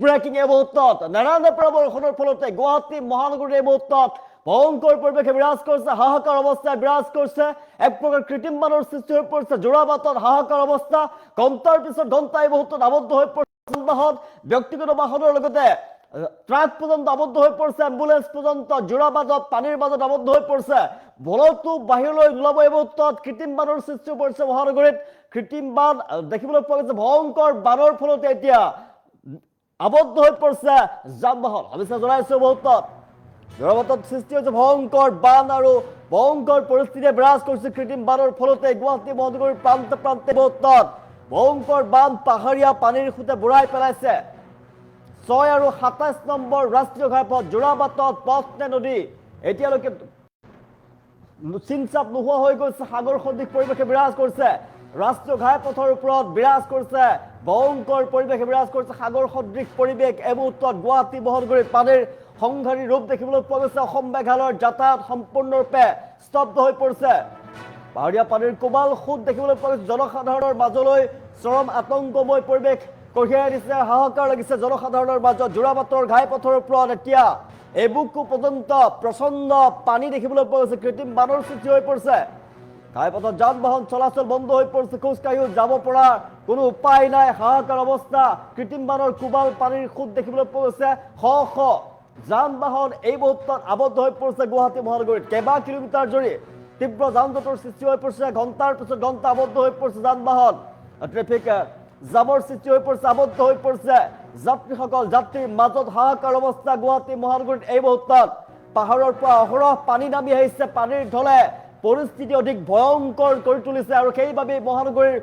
Breaking এই মুহূৰ্তত নাৰায়ণপুৰ বৰষুণৰ ফলতে গুৱাহাটী মহানগৰীৰ এই মুহূৰ্তত ভয়ংকৰ পৰিৱেশে বিৰাজ কৰিছে, হাহাকাৰ অৱস্থায় বিৰাজ কৰিছে, এক প্ৰকাৰ কৃত্ৰিম বানৰ সৃষ্টি হৈ পৰিছে। যোৰাবাটত হাহাকাৰ অৱস্থা, ঘণ্টাৰ পিছত ঘণ্টা এই মুহূৰ্তত আবদ্ধ হৈ পৰিছে বাহন, ব্যক্তিগত বাহনৰ লগতে ট্ৰাক পৰ্যন্ত আবদ্ধ হৈ পৰিছে, এম্বুলেন্স পৰ্যন্ত যোৰাবাটত পানীৰ মাজত আবদ্ধ হৈ পৰিছে। বলতো বাহিৰলৈ নোলাব এই মুহূৰ্তত কৃত্ৰিম বানৰ সৃষ্টি হৈ পৰিছে মহানগৰীত। কৃত্ৰিম বান দেখিবলৈ পোৱা গৈছে, ভয়ংকৰ বানৰ ফলতে এতিয়া আবদ্ধ হৈ পৰিছে যান বাহন। আমি জনাইছো মুহূৰ্তত যোৰাবাটত সৃষ্টি হৈছে ভয়ংকৰ বান আৰু ভয়ংকৰ পৰিস্থিতিয়ে বিৰাজ কৰিছে কৃত্ৰিম বানৰ ফলতে গুৱাহাটী মহানগৰীৰ প্ৰান্তে প্ৰান্তে মুহূৰ্তত ভয়ংকৰ বান পাহাৰীয়া পানীৰ সৈতে বুৰাই পেলাইছে 6 আৰু 27 নম্বৰ ৰাষ্ট্ৰীয় ঘাইপথ যোৰাবাটত পথনে নদী এতিয়ালৈকে চিনচাপ নোহোৱা হৈ গৈছে, সাগৰ সদৃশ পৰিৱেশে বিৰাজ কৰিছে। ৰাষ্ট্ৰীয় ঘাইপথৰ ওপৰত বিৰাজ কৰিছে ভয়ংকৰ পৰিৱেশে বিৰাজ কৰিছে সাগৰ সদৃশ পৰিৱেশ। এই মুহূৰ্তত গুৱাহাটী মহানগৰীত পানীৰ সংঘাৰী ৰূপ দেখিবলৈ পোৱা গৈছে। অসম মেঘালয়ৰ যাতায়াত সম্পূৰ্ণৰূপে স্তব্ধ হৈ পৰিছে। পাহাৰীয়া পানীৰ কোবাল সোঁত দেখিবলৈ পোৱা গৈছে। জনসাধাৰণৰ মাজলৈ চৰম আতংকময় পৰিৱেশ কঢ়িয়াই দিছে, হাহাকাৰ লাগিছে জনসাধাৰণৰ মাজত। যোৰাবাটৰ ঘাইপথৰ ওপৰত এতিয়া এবুকু পৰ্যন্ত প্ৰচণ্ড পানী দেখিবলৈ পোৱা গৈছে, কৃত্ৰিম বানৰ সৃষ্টি হৈ পৰিছে। ঘাইপথত যান বাহন চলাচল বন্ধ হৈ পৰিছে, খোজকাঢ়িও যাব পৰা কোনো উপায় নাই, হাহাকাৰ অৱস্থা। কৃত্ৰিম বানৰ কোবাল পানীৰ সোঁত দেখিবলৈ পোৱা গৈছে। শ শ যান বাহন এই মুহূৰ্তত আবদ্ধ হৈ পৰিছে গুৱাহাটী মহানগৰীত। কেইবা কিলোমিটাৰ জুৰি তীব্ৰ যান জঁটৰ সৃষ্টি হৈ পৰিছে, ঘণ্টাৰ পিছত ঘণ্টা আবদ্ধ হৈ পৰিছে যান বাহন। ট্ৰেফিক জামৰ সৃষ্টি হৈ পৰিছে, আবদ্ধ হৈ পৰিছে যাত্ৰীসকল। যাত্ৰীৰ মাজত হাহাকাৰ অৱস্থা গুৱাহাটী মহানগৰীত এই মুহূৰ্তত। পাহাৰৰ পৰা অহৰহ পানী নামি আহিছে, পানীৰ ঢলে পৰিস্থিতি অধিক ভয়ংকৰ কৰি তুলিছে আৰু সেইবাবে মহানগৰীৰ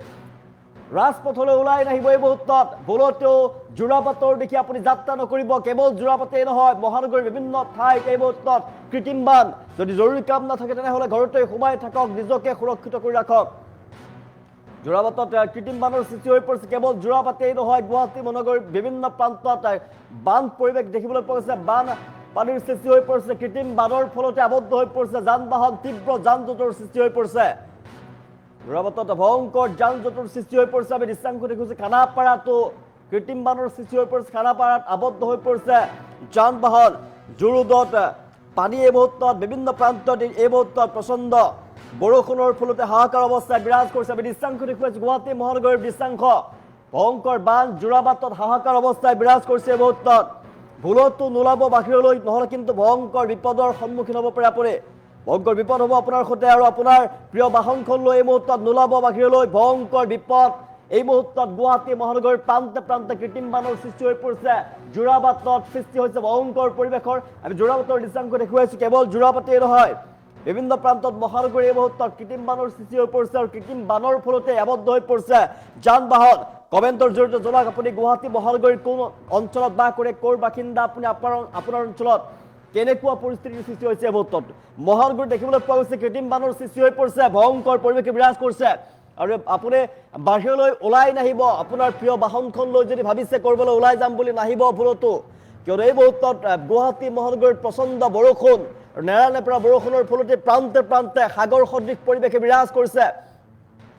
ৰাজপথলৈ ওলাই নাহিব এই মুহূৰ্তত। বলতেও যোৰাবাটৰ দেখি আপুনি যাত্ৰা নকৰিব। কেৱল যোৰাবাটেই নহয়, মহানগৰীৰ বিভিন্ন ঠাইত এই মুহূৰ্তত কৃত্ৰিম বান। যদি জৰুৰী কাম নাথাকে তেনেহ'লে ঘৰতে সোমাই থাকক, নিজকে সুৰক্ষিত কৰি ৰাখক। যোৰাবাটত কৃত্ৰিম বানৰ সৃষ্টি হৈ পৰিছে। কেৱল যোৰাবাটেই নহয়, গুৱাহাটী মহানগৰীৰ বিভিন্ন প্ৰান্তত বান পৰিৱেশ দেখিবলৈ পোৱা গৈছে। বান পানীৰ সৃষ্টি হৈ পৰিছে, কৃত্ৰিম বানৰ ফলতে আবদ্ধ হৈ পৰিছে যান বাহন, তীব্ৰ যান জঁটৰ সৃষ্টি হৈ পৰিছে। যোৰাবাটত ভয়ংকৰ যান জঁটৰ সৃষ্টি হৈ পৰিছে। আমি দৃশ্যাংশ দেখিছোঁ খানাপাৰাতো কৃত্ৰিম বানৰ সৃষ্টি হৈ পৰিছে, খানাপাৰাত আবদ্ধ হৈ পৰিছে যান বাহন। জুৰুডত পানী এই মুহূৰ্তত বিভিন্ন প্ৰান্তত এই মুহূৰ্তত প্ৰচণ্ড বৰষুণৰ ফলতে হাহাকাৰ অৱস্থায় বিৰাজ কৰিছে। আমি দৃশ্যাংশ দেখুৱাইছোঁ গুৱাহাটী মহানগৰীৰ দৃশ্যাংশ। ভয়ংকৰ বান যোৰাবাটত হাহাকাৰ অৱস্থায় বিৰাজ কৰিছে এই মুহূৰ্তত। ভুলতো নোলাব বাহিৰলৈ, নহ'লে কিন্তু ভয়ংকৰ বিপদৰ সন্মুখীন হ'ব পাৰে আপুনি। ভয়ংকৰ বিপদ হ'ব আপোনাৰ সৈতে আৰু আপোনাৰ প্ৰিয় বাহনখন লৈ এই মুহূৰ্তত নোলাব বাহিৰলৈ। ভয়ংকৰ বিপদ এই মুহূৰ্তত গুৱাহাটী মহানগৰীৰ প্ৰান্তে প্ৰান্তে কৃত্ৰিম বানৰ সৃষ্টি হৈ পৰিছে। যোৰাবাটত সৃষ্টি হৈছে ভয়ংকৰ পৰিৱেশৰ। আমি যোৰাবাটৰ দৃশ্যাংশ দেখুৱাইছোঁ। কেৱল যোৰাবাটেই নহয়, বিভিন্ন প্ৰান্তত মহানগৰীৰ এই মুহূৰ্তত কৃত্ৰিম বানৰ সৃষ্টি হৈ পৰিছে আৰু কৃত্ৰিম বানৰ ফলতে আবদ্ধ হৈ পৰিছে যান বাহন। কমেণ্টৰ জৰিয়তে জনাওক আপুনি গুৱাহাটী মহানগৰীৰ কোন অঞ্চলত বাস কৰে, ক'ৰ বাসিন্দা আপুনি। আপোনাৰ অঞ্চলত কেনেকুৱা পৰিস্থিতিৰ সৃষ্টি হৈছে এই মুহূৰ্তত। মহানগৰীত দেখিবলৈ পোৱা গৈছে কৃত্ৰিম বানৰ সৃষ্টি হৈ পৰিছে, ভয়ংকৰ পৰিৱেশে বিৰাজ কৰিছে আৰু আপুনি বাহিৰলৈ ওলাই নাহিব। আপোনাৰ প্ৰিয় বাহনখন লৈ যদি ভাবিছে ক'ৰবালৈ ওলাই যাম বুলি, নাহিব ভুলতো, কিয়নো এই মুহূৰ্তত গুৱাহাটী মহানগৰীত প্ৰচণ্ড বৰষুণ, নেৰানেপেৰা বৰষুণৰ ফলতে প্ৰান্তে প্ৰান্তে সাগৰ সদৃশ পৰিৱেশে বিৰাজ কৰিছে।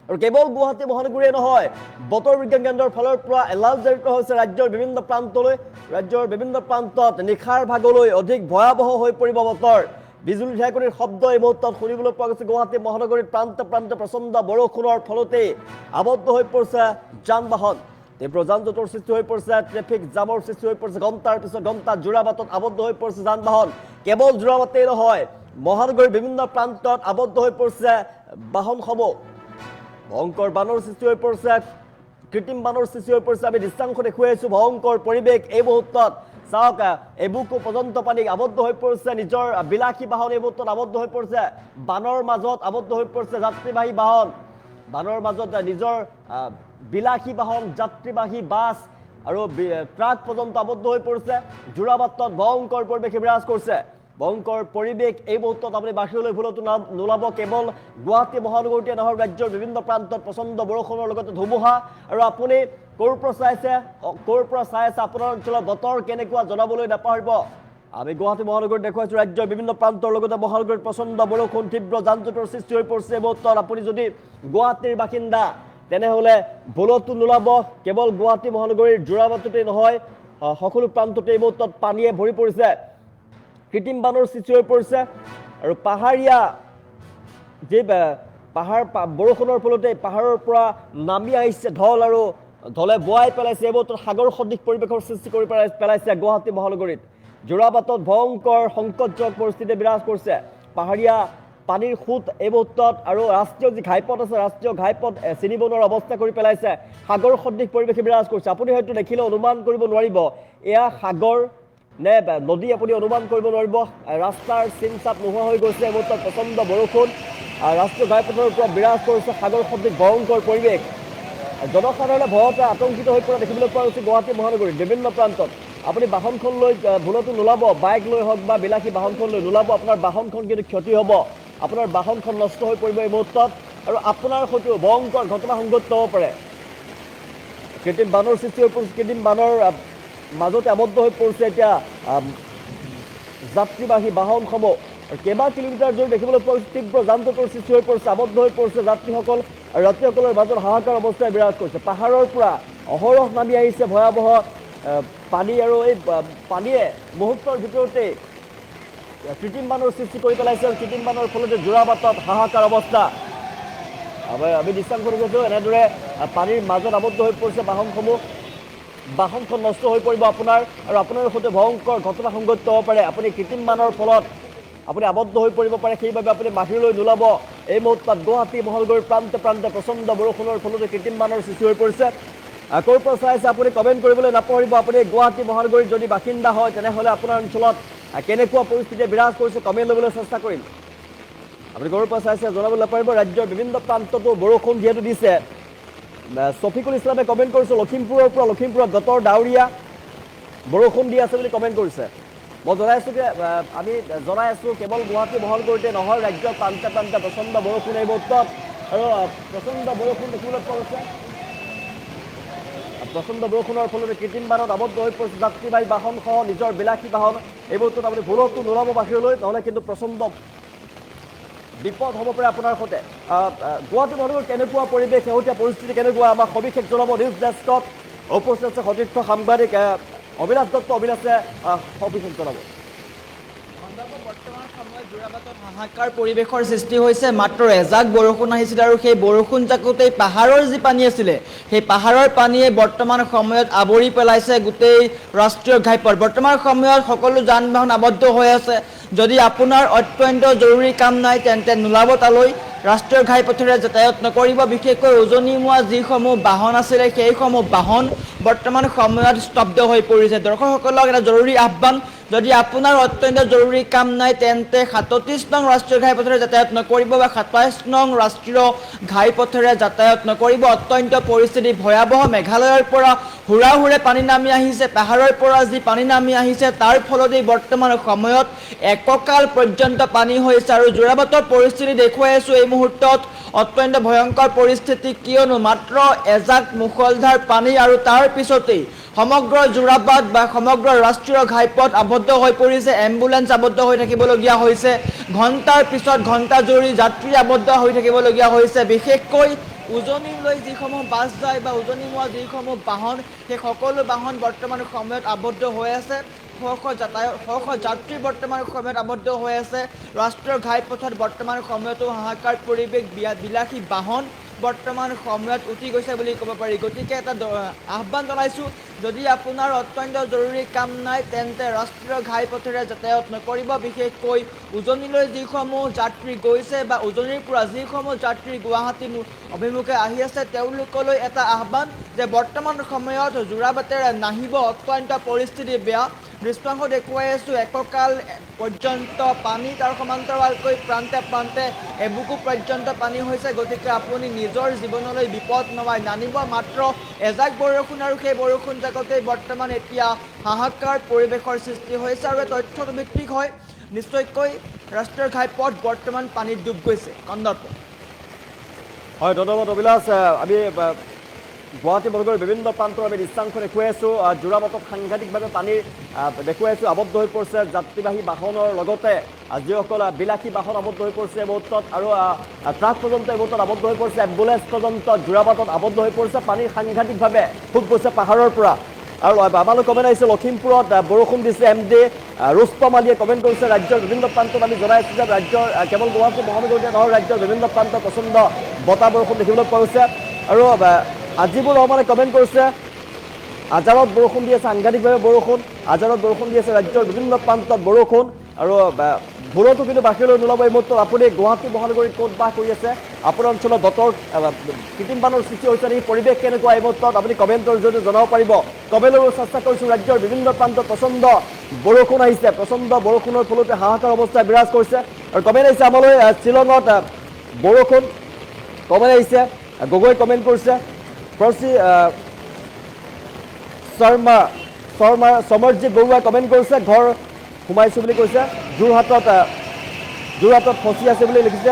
আৰু কেৱল গুৱাহাটী মহানগৰীয়ে নহয়, বতৰ বিজ্ঞান কেন্দ্ৰৰ ফালৰ পৰা এলাৰ্ট জাৰি কৰা হৈছে ৰাজ্যৰ বিভিন্ন প্ৰান্তলৈ। ৰাজ্যৰ বিভিন্ন প্ৰান্তত নিশাৰ ভাগলৈ অধিক ভয়াৱহ হৈ পৰিব বতৰ। বিজুলী ঢেৰেকনিৰ শব্দ এই মুহূৰ্তত শুনিবলৈ পোৱা গৈছে গুৱাহাটী মহানগৰীত। প্ৰান্তে প্ৰান্তে প্ৰচণ্ড বৰষুণৰ ফলতেই আবদ্ধ হৈ পৰিছে যান বাহন। তীব্ৰ যান জঁটৰ সৃষ্টি হৈ পৰিছে, ট্ৰেফিক জামৰ সৃষ্টি হৈ পৰিছে। ঘণ্টাৰ পিছত ঘণ্টা যোৰাবাটত আবদ্ধ হৈ পৰিছে যান বাহন। কেৱল যোৰাবাটেই নহয়, মহানগৰীৰ বিভিন্ন প্ৰান্তত আবদ্ধ হৈ পৰিছে বাহনসমূহ। ভয়ংকৰ বানৰ সৃষ্টি হৈ পৰিছে, কৃত্ৰিম বানৰ সৃষ্টি হৈ পৰিছে। আমি দৃশ্যাংশ দেখুৱাইছোঁ ভয়ংকৰ পৰিৱেশ এই মুহূৰ্তত। চাওক, এবুকু পৰ্যন্ত পানী আবদ্ধ হৈ পৰিছে। নিজৰ বিলাসী বাহন এই মুহূৰ্তত আবদ্ধ হৈ পৰিছে, বানৰ মাজত আবদ্ধ হৈ পৰিছে যাত্ৰীবাহী বাহন। বানৰ মাজত নিজৰ বিলাসী বাহন, যাত্ৰীবাহী বাছ আৰু ট্ৰাক পৰ্যন্ত আবদ্ধ হৈ পৰিছে। যোৰাবাটত ভয়ংকৰ পৰিৱেশে বিৰাজ কৰিছে, ভয়ংকৰ পৰিৱেশ এই মুহূৰ্তত। আপুনি বাহিৰলৈ ভুলতো নোলাব। কেৱল গুৱাহাটী মহানগৰীতে নহয়, ৰাজ্যৰ বিভিন্ন প্ৰান্তত প্ৰচণ্ড বৰষুণৰ লগতে ধুমুহা। আৰু আপুনি ক'ৰ পৰা চাই আছে আপোনাৰ অঞ্চলত বতৰ কেনেকুৱা জনাবলৈ নাপাহৰিব। আমি গুৱাহাটী মহানগৰীত দেখুৱাইছোঁ ৰাজ্যৰ বিভিন্ন প্ৰান্তৰ লগতে মহানগৰীত প্ৰচণ্ড বৰষুণ, তীব্ৰ যান জঁটৰ সৃষ্টি হৈ পৰিছে এই মুহূৰ্তত। আপুনি যদি গুৱাহাটীৰ বাসিন্দা তেনেহ'লে ভুলতো নোলাব। কেৱল গুৱাহাটী মহানগৰীৰ যোৰাবাটতেই নহয়, সকলো প্ৰান্ততে এই মুহূৰ্তত পানীয়ে ভৰি পৰিছে কৃত্ৰিম বানৰ সৃষ্টি হৈ পৰিছে আৰু পাহাৰীয়া যে পাহাৰ বৰষুণৰ ফলতে পাহাৰৰ পৰা নামি আহিছে ঢল আৰু ঢলে বোৱাই পেলাইছে এই মুহূৰ্তত সাগৰ সদৃশ পৰিৱেশৰ সৃষ্টি কৰি পেলাইছে গুৱাহাটী মহানগৰীত যোৰাবাটত ভয়ংকৰ সংকটজনক পৰিস্থিতি বিৰাজ কৰিছে পাহাৰীয়া পানীৰ খুঁত এই মুহূৰ্তত আৰু ৰাষ্ট্ৰীয় যি ঘাইপথ আছে ৰাষ্ট্ৰীয় ঘাইপথ চিনিব নোৱাৰা অৱস্থা কৰি পেলাইছে সাগৰ সদৃশ পৰিৱেশে বিৰাজ কৰিছে আপুনি হয়তো দেখিলে অনুমান কৰিব নোৱাৰিব এয়া সাগৰ নে নদী আপুনি অনুমান কৰিব নোৱাৰিব ৰাস্তাৰ চিন চাপ নোহোৱা হৈ গৈছে এই মুহূৰ্তত প্ৰচণ্ড বৰষুণ ৰাষ্ট্ৰীয় ঘাইপথৰ ওপৰত বিৰাজ কৰিছে সাগৰ সদৃশ ভয়ংকৰ পৰিৱেশ জনসাধাৰণে ভয়তে আতংকিত হৈ পৰা দেখিবলৈ পোৱা গৈছে গুৱাহাটী মহানগৰীত বিভিন্ন প্ৰান্তত আপুনি বাহনখন লৈ ভুলতো নোলাব বাইক লৈ হওক বা বিলাসী বাহনখন লৈ নোলাব আপোনাৰ বাহনখন কিন্তু ক্ষতি হ'ব আপোনাৰ বাহনখন নষ্ট হৈ পৰিব এই মুহূৰ্তত আৰু আপোনাৰ সৈতেও ভয়ংকৰ ঘটনা সংঘটিত হ'ব পাৰে কৃত্ৰিম বানৰ সৃষ্টি হৈ পৰিছে কৃত্ৰিম বানৰ মাজতে আবদ্ধ হৈ পৰিছে এতিয়া যাত্ৰীবাহী বাহনসমূহ কেইবা কিলোমিটাৰ জুৰি দেখিবলৈ পোৱা গৈছে তীব্ৰ যান জঁটৰ সৃষ্টি হৈ পৰিছে আবদ্ধ হৈ পৰিছে যাত্ৰীসকল আৰু যাত্ৰীসকলৰ মাজত হাহাকাৰ অৱস্থাই বিৰাজ কৰিছে পাহাৰৰ পৰা অহৰহ নামি আহিছে ভয়াৱহ পানী আৰু এই পানীয়ে মুহূৰ্তৰ ভিতৰতে কৃত্ৰিম বানৰ সৃষ্টি কৰি পেলাইছে আৰু কৃত্ৰিম বানৰ ফলতে যোৰাবাটত হাহাকাৰ অৱস্থা আমি দৃশ্যাংশ দেখিছোঁ এনেদৰে পানীৰ মাজত আবদ্ধ হৈ পৰিছে বাহনখন নষ্ট হৈ পৰিব আপোনাৰ আৰু আপোনাৰ সৈতে ভয়ংকৰ ঘটনা সংঘটিত হ'ব পাৰে আপুনি কৃত্ৰিম বানৰ ফলত আপুনি আবদ্ধ হৈ পৰিব পাৰে সেইবাবে আপুনি বাহিৰলৈ নোলাব এই মুহূৰ্তত গুৱাহাটী মহানগৰীৰ প্ৰান্তে প্ৰান্তে প্ৰচণ্ড বৰষুণৰ ফলতে কৃত্ৰিম বানৰ সৃষ্টি হৈ পৰিছে ক'ৰ পৰা চাই আছে আপুনি কমেণ্ট কৰিবলৈ নাপাহৰিব আপুনি গুৱাহাটী মহানগৰীৰ যদি বাসিন্দা হয় তেনেহ'লে আপোনাৰ অঞ্চলত কেনেকুৱা পৰিস্থিতিয়ে বিৰাজ কৰিছে কমেণ্ট ল'বলৈ চেষ্টা কৰিম আপুনি ক'ৰ পৰা চাইছে জনাবলৈ নাপাহৰিব ৰাজ্যৰ বিভিন্ন প্ৰান্ততো বৰষুণ যিহেতু দিছে শফিকুল ইছলামে কমেণ্ট কৰিছে লখিমপুৰত বতৰ ডাৱৰীয়া বৰষুণ দি আছে বুলি কমেণ্ট কৰিছে মই জনাই আছোঁ কেৱল গুৱাহাটী মহানগৰীতে নহয় ৰাজ্যৰ প্ৰান্তে প্ৰান্তে প্ৰচণ্ড বৰষুণ এই মুহূৰ্তত আৰু প্ৰচণ্ড বৰষুণ দেখিবলৈ পোৱা গৈছে প্ৰচণ্ড বৰষুণৰ ফলতে কৃত্ৰিম বানত আবদ্ধ হৈ পৰিছে যাত্ৰীবাহী বাহনসহ নিজৰ বিলাসী বাহন এই মুহূৰ্তত আপুনি ভুলতো নোলাব বাহিৰলৈ নহ'লে কিন্তু প্ৰচণ্ড বিপদ হ'ব পাৰে আপোনাৰ সৈতে গুৱাহাটী মহানগৰীত কেনেকুৱা পৰিৱেশ শেহতীয়া পৰিস্থিতি কেনেকুৱা আমাক সবিশেষ জনাব নিউজ ডেস্কত উপস্থিত আছে সতীৰ্থ সাংবাদিক অভিলাষ দত্ত অভিলাষে সবিশেষ জনাব বৰ্তমান সময়ত যোৰাবাটত হাহাকাৰ পৰিৱেশৰ সৃষ্টি হৈছে মাত্ৰ এজাক বৰষুণ আহিছিল আৰু সেই বৰষুণ জাকোতেই পাহাৰৰ যি পানী আছিলে সেই পাহাৰৰ পানীয়ে বৰ্তমান সময়ত আৱৰি পেলাইছে গোটেই ৰাষ্ট্ৰীয় ঘাইপথ বৰ্তমান সময়ত সকলো যান বাহন আবদ্ধ হৈ আছে যদি আপোনাৰ অত্যন্ত জৰুৰী কাম নাই তেন্তে নোলাব তালৈ ৰাষ্ট্ৰীয় ঘাইপথেৰে যাতায়াত নকৰিব বিশেষকৈ উজনিমুৱা যিসমূহ বাহন আছিলে সেইসমূহ বাহন বৰ্তমান সময়ত স্তব্ধ হৈ পৰিছে দৰ্শকসকলক এটা জৰুৰী আহ্বান যদি আপোনাৰ অত্যন্ত জৰুৰী কাম নাই তেন্তে ৩৭ নং ৰাষ্ট্ৰীয় ঘাইপথেৰে যাতায়াত নকৰিব বা ২৭ নং ৰাষ্ট্ৰীয় ঘাইপথেৰে যাতায়াত নকৰিব অত্যন্ত পৰিস্থিতি ভয়াৱহ মেঘালয়ৰ পৰা হুৰাহুৰে পানী নামি আহিছে পাহাৰৰ পৰা যি পানী নামি আহিছে তাৰ ফলতেই বৰ্তমান সময়ত এককাল পৰ্যন্ত পানী হৈছে আৰু যোৰাবাটৰ পৰিস্থিতি দেখুৱাই আছোঁ এই মুহূৰ্তত অত্যন্ত ভয়ংকৰ পৰিস্থিতি কিয়নো মাত্ৰ এজাক মুখলধাৰ পানী আৰু তাৰ পিছতেই সমগ্ৰ যোৰাবাট বা সমগ্ৰ ৰাষ্ট্ৰীয় ঘাইপথ আবদ্ধ হৈ পৰিছে এম্বুলেন্স আবদ্ধ হৈ থাকিবলগীয়া হৈছে ঘণ্টাৰ পিছত ঘণ্টা জুৰি যাত্ৰী আবদ্ধ হৈ থাকিবলগীয়া হৈছে বিশেষকৈ উজনিলৈ যিসমূহ বাছ যায় বা উজনিমুৱা যিসমূহ বাহন সেই সকলো বাহন বৰ্তমান সময়ত আবদ্ধ হৈ আছে শ যাত্ৰী বৰ্তমান সময়ত আবদ্ধ হৈ আছে ৰাষ্ট্ৰীয় ঘাইপথত বৰ্তমান সময়তো হাহাকাৰ পৰিৱেশ বিলাসী বাহন বৰ্তমান সময়ত উঠি গৈছে বুলি ক'ব পাৰি গতিকে এটা আহ্বান জনাইছোঁ যদি আপোনাৰ অত্যন্ত জৰুৰী কাম নাই তেন্তে ৰাষ্ট্ৰীয় ঘাইপথেৰে যাতায়াত নকৰিব বিশেষকৈ উজনিলৈ যিসমূহ যাত্ৰী গৈছে বা উজনিৰ পৰা যিসমূহ যাত্ৰী গুৱাহাটী অভিমুখে আহি আছে তেওঁলোকলৈ এটা আহ্বান যে বৰ্তমান সময়ত যোৰাবাটেৰে নাহিব অত্যন্ত পৰিস্থিতি বেয়া দৃশ্যাংশ দেখুৱাই আছোঁ এককাল পৰ্যন্ত পানী তাৰ সমান্তৰালকৈ প্ৰান্তে প্ৰান্তে এবুকু পৰ্যন্ত পানী হৈছে গতিকে আপুনি নিজৰ জীৱনলৈ বিপদ নমাই নানিব মাত্ৰ এজাক বৰষুণ আৰু সেই বৰষুণ জাকতেই বৰ্তমান এতিয়া হাহাকাৰ পৰিৱেশৰ সৃষ্টি হৈছে আৰু তথ্যত ভিত্তিক হয় নিশ্চয়কৈ ৰাষ্ট্ৰীয় ঘাইপথ বৰ্তমান পানীত ডুব গৈছে কন্দৰ্প হয় ধন্যবাদ অভিলাষ আমি গুৱাহাটী মহানগৰীৰ বিভিন্ন প্ৰান্তৰ আমি দৃশ্যাংশ দেখুৱাই আছোঁ যোৰাবাটত সাংঘাতিকভাৱে পানী দেখুৱাই আছোঁ আবদ্ধ হৈ পৰিছে যাত্ৰীবাহী বাহনৰ লগতে যিসকল বিলাসী বাহন আবদ্ধ হৈ পৰিছে এই মুহূৰ্তত আৰু ট্ৰাক পৰ্যন্ত এই মুহূৰ্তত আবদ্ধ হৈ পৰিছে এম্বুলেন্স পৰ্যন্ত যোৰাবাটত আবদ্ধ হৈ পৰিছে পানীৰ সাংঘাতিকভাৱে খুব গৈছে পাহাৰৰ পৰা আৰু আমালৈ কমেণ্ট আহিছে লখিমপুৰত বৰষুণ দিছে MD ৰুস্তম আলীয়ে কমেণ্ট কৰিছে ৰাজ্যৰ বিভিন্ন প্ৰান্তত আমি জনাই আছোঁ যে ৰাজ্যৰ কেৱল গুৱাহাটী মহানগৰীতে নহয় ৰাজ্যৰ বিভিন্ন প্ৰান্তত প্ৰচণ্ড বতাহ বৰষুণ দেখিবলৈ পোৱা গৈছে আৰু আজিবুৰ ৰহমানে কমেণ্ট কৰিছে আজাৰত বৰষুণ দি আছে সাংঘাতিকভাৱে বৰষুণ আজাৰত বৰষুণ দি আছে ৰাজ্যৰ বিভিন্ন প্ৰান্তত বৰষুণ আৰু ভোৰতো কিন্তু বাহিৰলৈ নোলাব এই মুহূৰ্তত আপুনি গুৱাহাটী মহানগৰীত ক'ত বাস কৰি আছে আপোনাৰ অঞ্চলত বতৰ কৃত্ৰিম বানৰ সৃষ্টি হৈছে নেকি পৰিৱেশ কেনেকুৱা এই মুহূৰ্তত আপুনি কমেণ্টৰ জৰিয়তে জনাব পাৰিব কমেণ্টৰ চেষ্টা কৰিছোঁ ৰাজ্যৰ বিভিন্ন প্ৰান্তত প্ৰচণ্ড বৰষুণ আহিছে প্ৰচণ্ড বৰষুণৰ ফলতে হাহাকাৰ অৱস্থা বিৰাজ কৰিছে আৰু কমেণ্ট আহিছে আমালৈ শ্বিলঙত বৰষুণ কমেণ্ট আহিছে গগৈ কমেণ্ট কৰিছে প্ৰচি সমৰজিৎ বৰুৱাই কমেণ্ট কৰিছে ঘৰ সোমাইছোঁ বুলি কৈছে যোৰহাটত ফচি আছে বুলি লিখিছে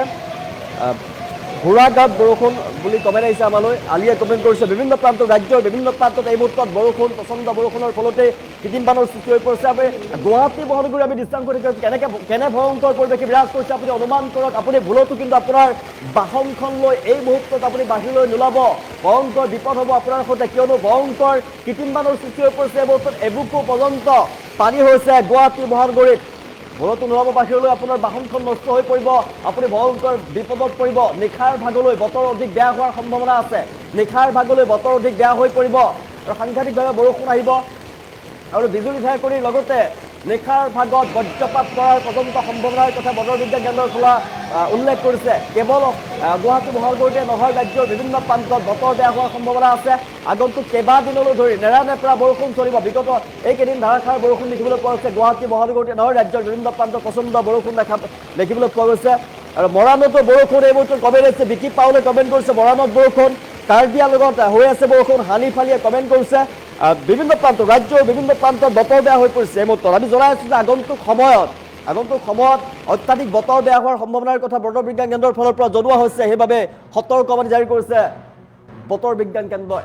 ঘোঁৰাগাঁৱত বৰষুণ বুলি কমেণ্ট আহিছে আমালৈ আলিয়ে কমেণ্ট কৰিছে বিভিন্ন প্ৰান্তত ৰাজ্যৰ বিভিন্ন প্ৰান্তত এই মুহূৰ্তত বৰষুণ প্ৰচণ্ড বৰষুণৰ ফলতে কৃত্ৰিম বানৰ সৃষ্টি হৈ পৰিছে আমি গুৱাহাটী মহানগৰী আমি দৃষ্টান্ত কৰি কেনে ভয়ংকৰ পৰিৱেশে বিৰাজ কৰিছে আপুনি অনুমান কৰক আপুনি ভুলতো কিন্তু আপোনাৰ বাহনখন লৈ এই মুহূৰ্তত আপুনি বাহিৰলৈ নোলাব ভয়ংকৰ বিপদ হ'ব আপোনাৰ সৈতে কিয়নো ভয়ংকৰ কৃত্ৰিম বানৰ সৃষ্টি হৈ পৰিছে এই মুহূৰ্তত এবুকু পৰ্যন্ত পানী হৈছে গুৱাহাটী মহানগৰীত ভুলতো নোলাব বাহিৰলৈ আপোনাৰ বাহনখন নষ্ট হৈ পৰিব আপুনি ভয়ংকৰ বিপদত পৰিব নিশাৰ ভাগলৈ বতৰ অধিক বেয়া হোৱাৰ সম্ভাৱনা আছে নিশাৰ ভাগলৈ বতৰ অধিক বেয়া হৈ পৰিব আৰু সাংঘাতিকভাৱে বৰষুণ আহিব আৰু বিজুলী ঢেৰেকণিৰ লগতে নিশাৰ ভাগত বজ্ৰপাত পৰাৰ পৰ্যন্ত সম্ভাৱনাৰ কথা বতৰ বিজ্ঞান কেন্দ্ৰৰ পৰা উল্লেখ কৰিছে কেৱল গুৱাহাটী মহানগৰীতে নহয় ৰাজ্যৰ বিভিন্ন প্ৰান্তত বতৰ বেয়া হোৱাৰ সম্ভাৱনা আছে আগন্তুক কেইবাদিনলৈ ধৰি নেৰানেপেৰা বৰষুণ চলিব বিগত এইকেইদিন ধাৰাসাৰ বৰষুণ দেখিবলৈ পোৱা গৈছে গুৱাহাটী মহানগৰীতে নহয় ৰাজ্যৰ বিভিন্ন প্ৰান্তত প্ৰচণ্ড বৰষুণ দেখিবলৈ পোৱা গৈছে আৰু মৰাণতো বৰষুণ এই মুহূৰ্তত কমেণ্ট হৈছে বিকি পাউলে কমেণ্ট কৰিছে মৰাণত বৰষুণ কাৰ্বিয়াৰ লগত হৈ আছে বৰষুণ হানিফালিয়ে কমেণ্ট কৰিছে বিভিন্ন প্ৰান্তত ৰাজ্যৰ বিভিন্ন প্ৰান্তত বতৰ বেয়া হৈ পৰিছে এই মুহূৰ্তত আমি জনাই আছোঁ যে আগন্তুক সময়ত অত্যাধিক বতৰ বেয়া হোৱাৰ সম্ভাৱনাৰ কথা বতৰ বিজ্ঞান কেন্দ্ৰৰ ফালৰ পৰা জনোৱা হৈছে সেইবাবে সতৰ্কবাণী জাৰি কৰিছে বতৰ বিজ্ঞান কেন্দ্ৰই